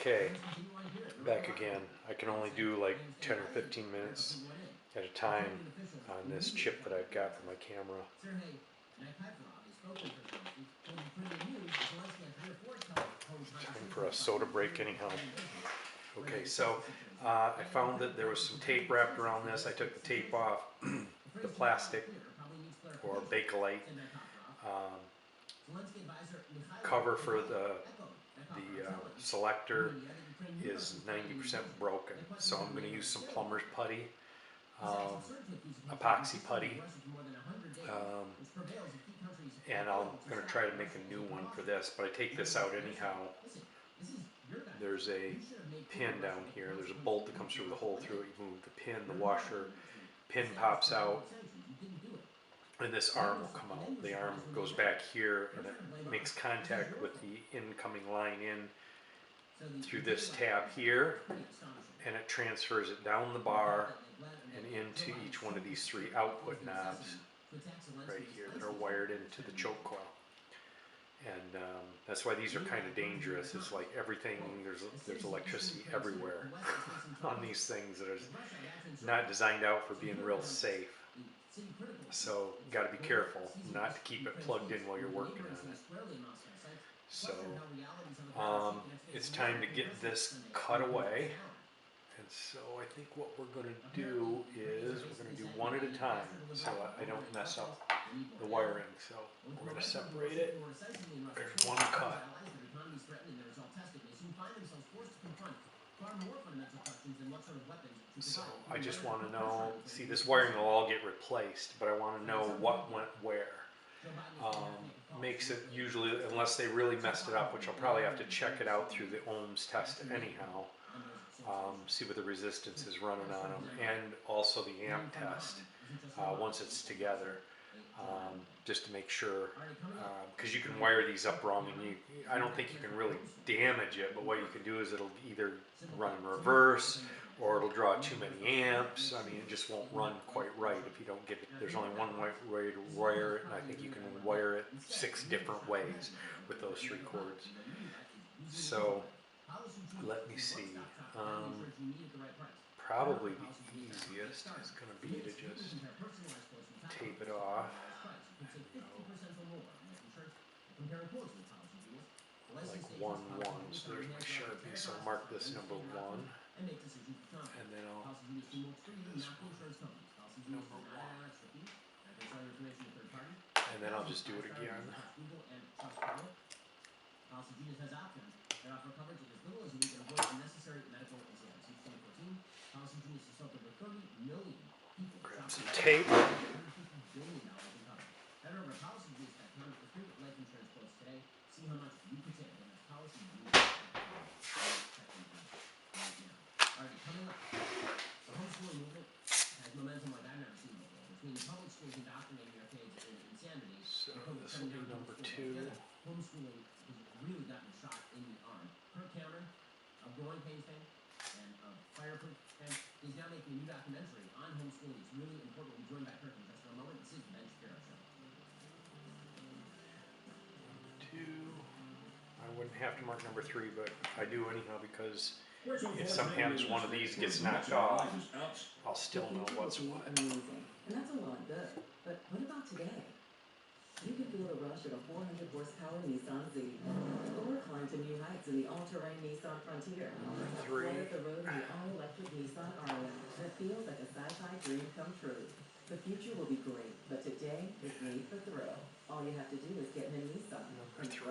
Okay, back again. I can only do like 10 or 15 minutes at a time on this chip that I've got for my camera. Time for a soda break anyhow. Okay, so I found that there was some tape wrapped around this. I took the tape off, the plastic or Bakelite cover for the selector is 90% broken. So I'm going to use some plumber's putty, epoxy putty, and I'm going to try to make a new one for this, but I take this out anyhow. There's a pin down here. There's a bolt that comes through the hole through it. You move the pin, the washer pin pops out, and this arm will come out. The arm goes back here and it makes contact with the incoming line in through this tab here, and it transfers it down the bar and into each one of these three output knobs right here that are wired into the choke coil. And that's why these are kind of dangerous. It's like everything, there's electricity everywhere on these things that are not designed out for being real safe. So you got to be careful not to keep it plugged in while you're working on it. So it's time to get this cut away. And so I think what we're going to do is we're going to do one at a time so I don't mess up the wiring. So we're going to separate it. There's one cut. So I just want to know, see, this wiring will all get replaced, but I want to know what went where. Makes it usually, unless they really messed it up, which I'll probably have to check it out through the ohms test anyhow. See what the resistance is running on them, and also the amp test once it's together, just to make sure, because you can wire these up wrong, and I don't think you can really damage it, but what you can do is it'll either run in reverse or it'll draw too many amps. I mean, it just won't run quite right if you don't get it. There's only one way to wire it, and I think you can wire it 6 different ways with those 3 cords. So let me see. Probably the easiest is going to be to just tape it off. Like 1, 1. So there's my Sharpie. So I'll mark this number 1. And then I'll do this one. Number 1. And then I'll just do it again. Grab some tape. So this will be number 2. Really gotten a shot in the arm. Per counter, a growing pains thing, and a fireproof thing. He's now making a new documentary on homeschooling. It's really important. We join back curtains just for a moment. This is the Ben Shapiro Show. Number 2. I wouldn't have to mark number 3, but I do anyhow because if sometimes one of these gets knocked off, I'll still know what's what. Amazing. And that's a lot good. But what about today? You can feel the rush of a 400 horsepower Nissan Z, or climb to new heights in the all-terrain Nissan Frontier. Fly up the road in the all-electric Nissan Ariya that feels like a sci-fi dream come true. The future will be great, but today is made for thrill. All you have to do is get in a Nissan. Number 3.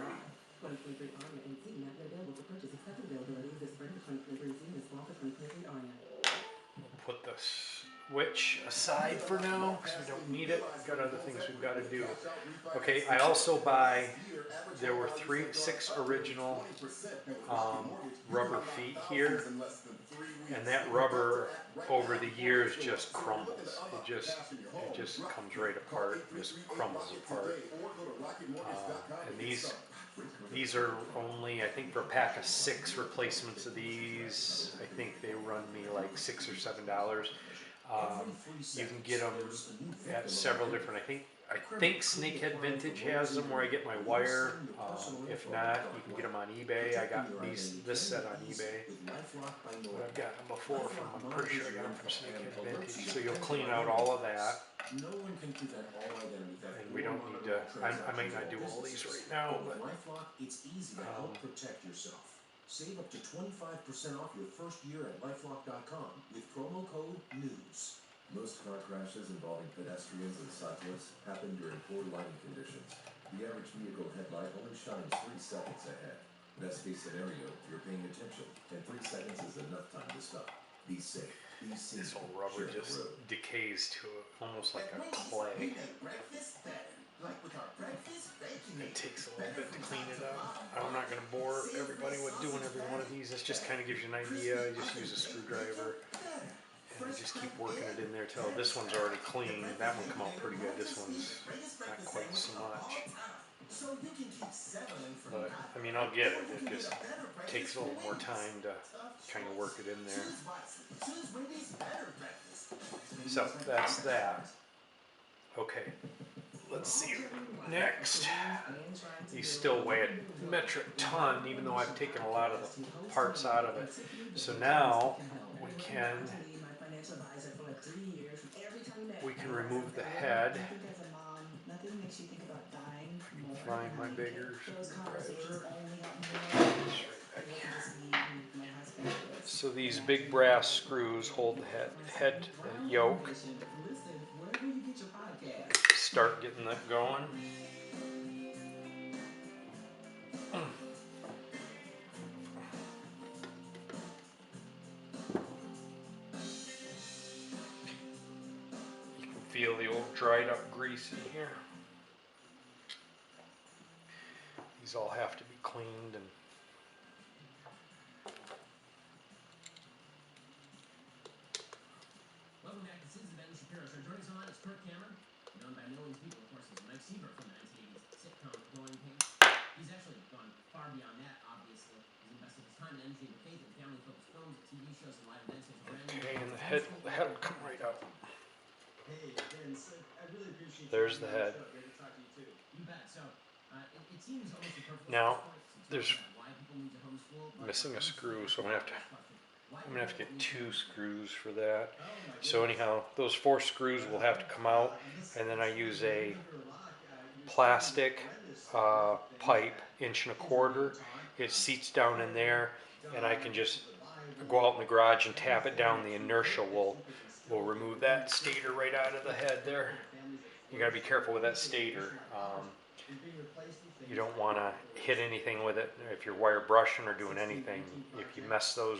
2023 Ariya and Z now available for purchase. Expected availability this spring for 2023 Z and fall for 2023 Ariya. We'll put the switch aside for now because we don't need it. We've got other things we've got to do. Okay, I also there were 6 original rubber feet here, and that rubber over the years just crumbles. It just comes right apart, just crumbles apart. And these are only, I think, for a pack of 6 replacements of these, I think they run me like $6 or $7. You can get them at several different, I think Snakehead Vintage has them where I get my wire. If not, you can get them on eBay. I got this set on eBay. But I've gotten them before from, I'm pretty sure I got them from Snakehead Vintage. So you'll clean out all of that. And we don't need to, I might not do all these right now, but it's easy to help protect yourself. Save up to 25% off your first year at lifelock.com with promo code NEWS. Most car crashes involving pedestrians and cyclists happen during poor lighting conditions. The average vehicle headlight only shines 3 seconds ahead. Best case scenario, you're paying attention, and 3 seconds is enough time to stop. Be safe. Be safe. this whole rubber just decays to almost like a clay. It takes a little bit to clean it up. I'm not going to bore everybody with doing every one of these. This just kind of gives you an idea. You just use a screwdriver and just keep working it in there till this one's already clean. That one come out pretty good. This one's not quite so much. But, I mean, I'll get it. It just takes a little more time to kind of work it in there. So, that's that. Okay. Let's see. Next. These still weigh a metric ton, even though I've taken a lot of the parts out of it. So now we can remove the head. Find my bigger screwdriver. So these big brass screws hold the head yoke. Start getting that going. You can feel the old dried up grease in here. These all have to be cleaned and okay, and the head will come right out. There's the head. Now, there's missing a screw, so I'm gonna have to get 2 screws for that. So anyhow, those 4 screws will have to come out, and then I use a plastic pipe, 1.25 inches. It seats down in there, and I can just go out in the garage and tap it down. The inertia will remove that stator right out of the head there. You gotta be careful with that stator. You don't want to hit anything with it if you're wire brushing or doing anything. If you mess those